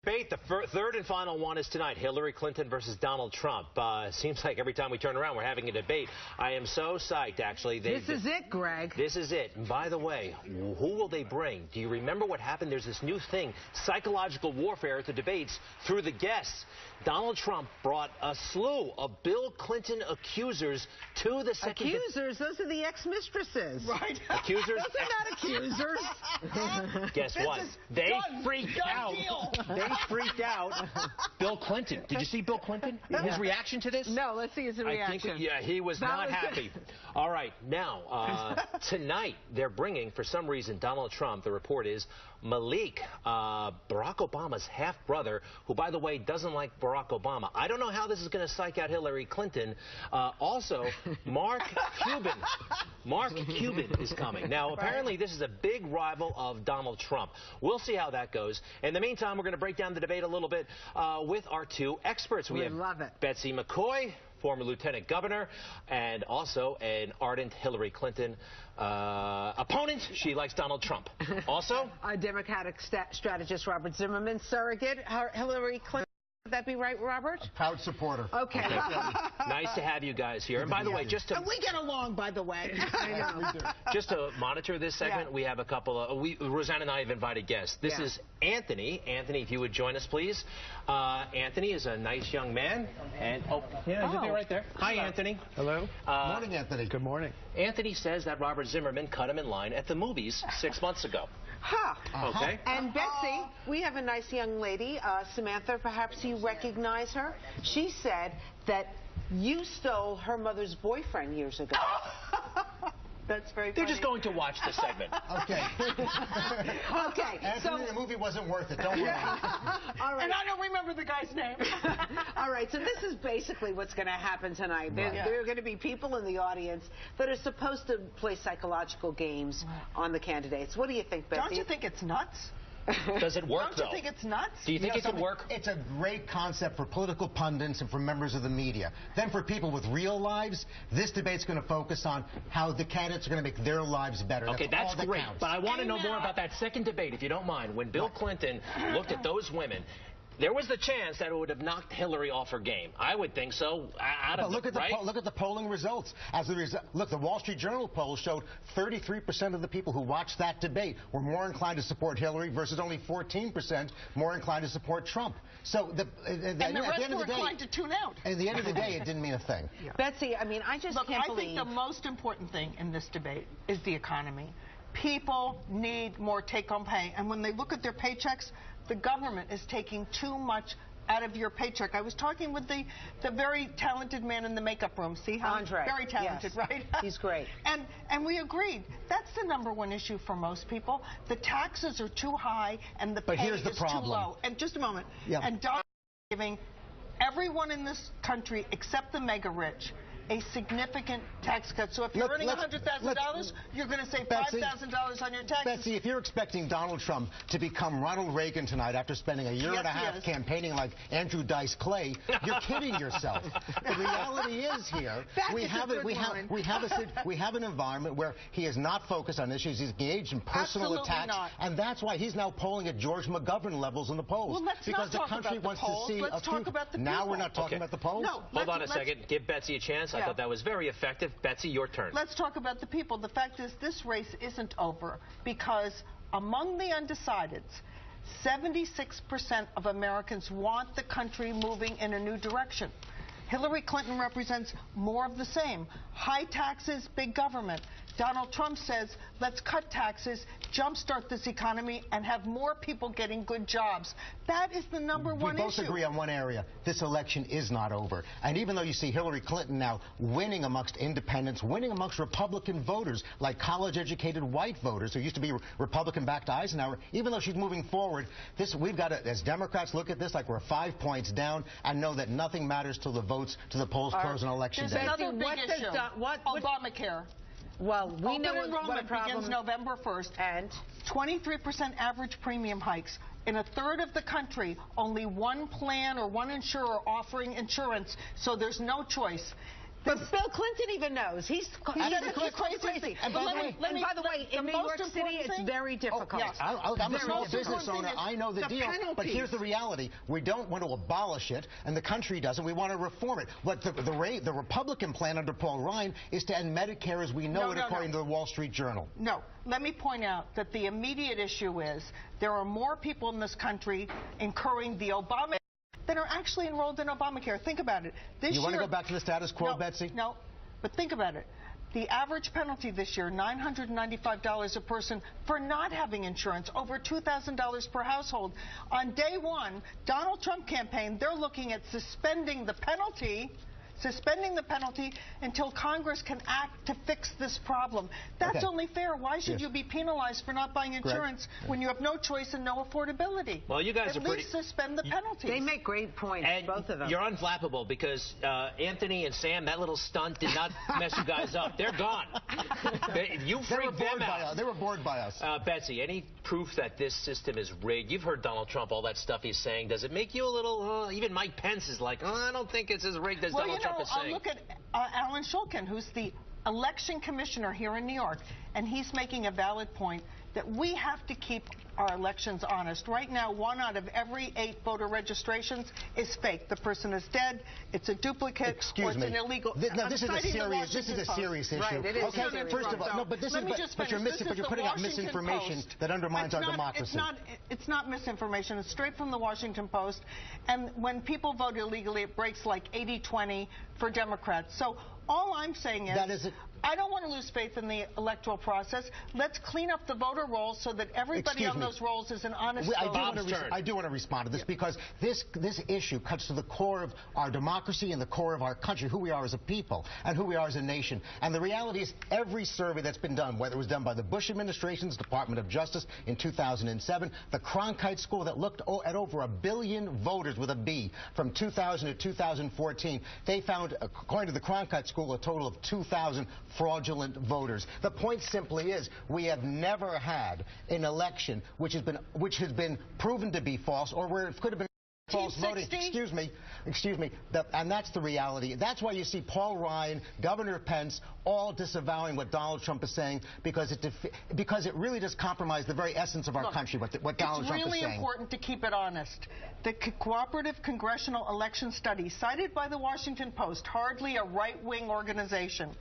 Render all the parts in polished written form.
debate. The third and final one is tonight. Hillary Clinton versus Donald Trump. Seems like every time we turn around, we're having a debate. I am so psyched, actually. This is it, Greg. This is it. And by the way, who will they bring? Do you remember what happened? There's this new thing, psychological warfare at the debates through the guests. Donald Trump brought a slew of Bill Clinton accusers to the second... Accusers? Those are the ex-mistresses. Right. Accusers? Those are not accusers. Guess what? They freaked out. They freaked out Bill Clinton. Did you see Bill Clinton? His reaction to this? No, let's see his reaction. I think, yeah, he was not happy. All right, now, tonight they're bringing, for some reason, Donald Trump, the report is, Malik, Barack Obama's half-brother, who, by the way, doesn't like Barack Obama. I don't know how this is going to psych out Hillary Clinton. Also, Mark Cuban. Mark Cuban is coming. Now, apparently, this is a big rival of Donald Trump. We'll see how that goes. In the meantime, we're going to break down the debate a little bit with our two experts. We love it. Betsy McCoy, former lieutenant governor, and also an ardent Hillary Clinton opponent. She likes Donald Trump. Also, Democratic strategist Robert Zimmerman, surrogate Hillary Clinton. Would that be right, Robert? A proud supporter. Okay. Nice to have you guys here. And by the way, just to... And we get along, by the way. I know. Just to monitor this segment, we have a couple of... Roseanne and I have invited guests. This is Anthony. Anthony, if you would join us, please. Anthony is a nice young man. And he's right there. Hi, Anthony. Hello. Good morning, Anthony. Good morning. Anthony says that Robert Zimmerman cut him in line at the movies 6 months ago. Okay. And Betsy, we have a nice young lady, Samantha, perhaps you recognize her. She said that you stole her mother's boyfriend years ago. That's very funny. They're just going to watch the segment. Okay. Okay. Anthony, the movie wasn't worth it. Don't worry. All right. And I don't remember the guy's name. All right, so this is basically what's going to happen tonight. There are going to be people in the audience that are supposed to play psychological games on the candidates. What do you think, Betsy? Don't you think it's nuts? Does it work, though? Don't you think it's nuts? Do you think it could work? It's a great concept for political pundits and for members of the media. Then for people with real lives, this debate's going to focus on how the candidates are going to make their lives better. Okay, that's all that great. counts. But I want to know more about that second debate, if you don't mind. When Bill Clinton looked at those women, there was the chance that it would have knocked Hillary off her game. I would think so. Look at the polling results. Look, the Wall Street Journal poll showed 33% of the people who watched that debate were more inclined to support Hillary versus only 14% more inclined to support Trump. So and the rest were inclined to tune out. At the end of the day, it didn't mean a thing. Betsy, I mean, I just can't believe... I think the most important thing in this debate is the economy. People need more take-home pay, and when they look at their paychecks, the government is taking too much out of your paycheck. I was talking with the very talented man in the makeup room. See how Andre. Very talented, yes. right? He's great. And we agreed. That's the #1 issue for most people. The taxes are too high and the pay is too low. And just a moment. Yeah. And Donald is giving everyone in this country except the mega rich a significant tax cut. So if you're earning $100,000, you're going to save $5,000 on your taxes. Betsy, if you're expecting Donald Trump to become Ronald Reagan tonight after spending a year and a half campaigning like Andrew Dice Clay, you're kidding yourself. The reality is here, we have an environment where he is not focused on issues. He's engaged in personal attacks, and that's why he's now polling at George McGovern levels in the polls. Well, let's because not the country talk about wants the polls. to see let's talk about the now people. We're not talking about the polls. No, hold on a second. Give Betsy a chance. I thought that was very effective. Betsy, your turn. Let's talk about the people. The fact is this race isn't over because among the undecideds, 76% of Americans want the country moving in a new direction. Hillary Clinton represents more of the same. High taxes, big government. Donald Trump says, let's cut taxes, jumpstart this economy, and have more people getting good jobs. That is the #1 issue. We both agree on one area. This election is not over. And even though you see Hillary Clinton now winning amongst independents, winning amongst Republican voters, like college-educated white voters who used to be Republican-backed Eisenhower, even though she's moving forward, we've got to, as Democrats, look at this like we're 5 points down and know that nothing matters till the votes, till the polls close on election day. There's another big issue. Obamacare. Well, we know enrollment what a problem begins November 1st. And 23% average premium hikes. In a third of the country, only one plan or one insurer offering insurance, so there's no choice. But Bill Clinton even knows. He's crazy. And by the way, in New York City, it's very difficult. I'm a small business owner. I know the deal. But here's the reality. We don't want to abolish it, and the country doesn't. We want to reform it. But the Republican plan under Paul Ryan is to end Medicare as we know it, according to the Wall Street Journal. No. Let me point out that the immediate issue is there are more people in this country incurring the Obama that are actually enrolled in Obamacare. Think about it. You want to go back to the status quo, Betsy? No, but think about it. The average penalty this year, $995 a person for not having insurance, over $2,000 per household. On day one, Donald Trump campaign, they're looking at suspending the penalty until Congress can act to fix this problem. That's only fair. Why should you be penalized for not buying insurance when you have no choice and no affordability? Well, you guys at least suspend the penalties. They make great points, and both of them. You're unflappable because Anthony and Sam, that little stunt did not mess you guys up. They're gone. You freaked them out. They were bored by us. Betsy, any proof that this system is rigged? You've heard Donald Trump, all that stuff he's saying. Does it make you a little, even Mike Pence is like, I don't think it's as rigged as Donald Trump is saying. Look at Alan Shulkin, who's the election commissioner here in New York, and he's making a valid point that we have to keep our elections honest. Right now, 1 out of every 8 voter registrations is fake. The person is dead, it's a duplicate, Excuse or me. it's an illegal. This is a serious issue. Right, it is serious. First of all, but you're putting out misinformation that undermines our democracy. It's not misinformation. It's straight from the Washington Post. And when people vote illegally, it breaks like 80-20 for Democrats. So all I'm saying is I don't want to lose faith in the electoral process. Let's clean up the voter rolls so that everybody on those rolls is an honest voter. I do want to respond to this because this issue cuts to the core of our democracy and the core of our country, who we are as a people and who we are as a nation. And the reality is every survey that's been done, whether it was done by the Bush administration's Department of Justice in 2007, the Cronkite School that looked at over 1 billion voters with a B from 2000 to 2014, they found, according to the Cronkite School, a total of 2,000 fraudulent voters. The point simply is we have never had an election which has been proven to be false or where it could have been false voting. Excuse me. And that's the reality. That's why you see Paul Ryan, Governor Pence, all disavowing what Donald Trump is saying because it really does compromise the very essence of our country, what Donald Trump is saying. It's really important to keep it honest. The Cooperative Congressional Election Study, cited by the Washington Post, hardly a right-wing organization,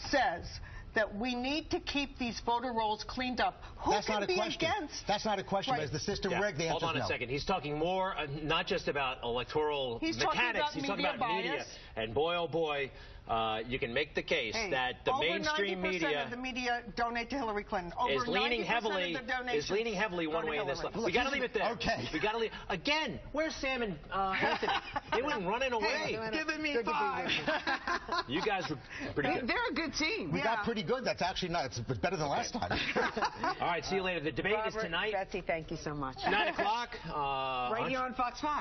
says that we need to keep these voter rolls cleaned up. Who can be against? That's not a question. Is the system rigged? The answer is no. Hold on a second. He's talking more, not just about electoral mechanics. He's talking about media. And boy, oh boy, you can make the case that the mainstream media... Over 90% of the media donate to Hillary Clinton. Is leaning heavily one way in this. We got to leave it there. Okay. We got to leave. Again, where's Sam and Anthony? They went running away. Giving me 5. You guys were pretty good. They're a good team. We got pretty good. That's actually not. It's better than last time. All right. See you later. The debate is tonight. Betsy, thank you so much. 9 o'clock. Right here on Fox 5.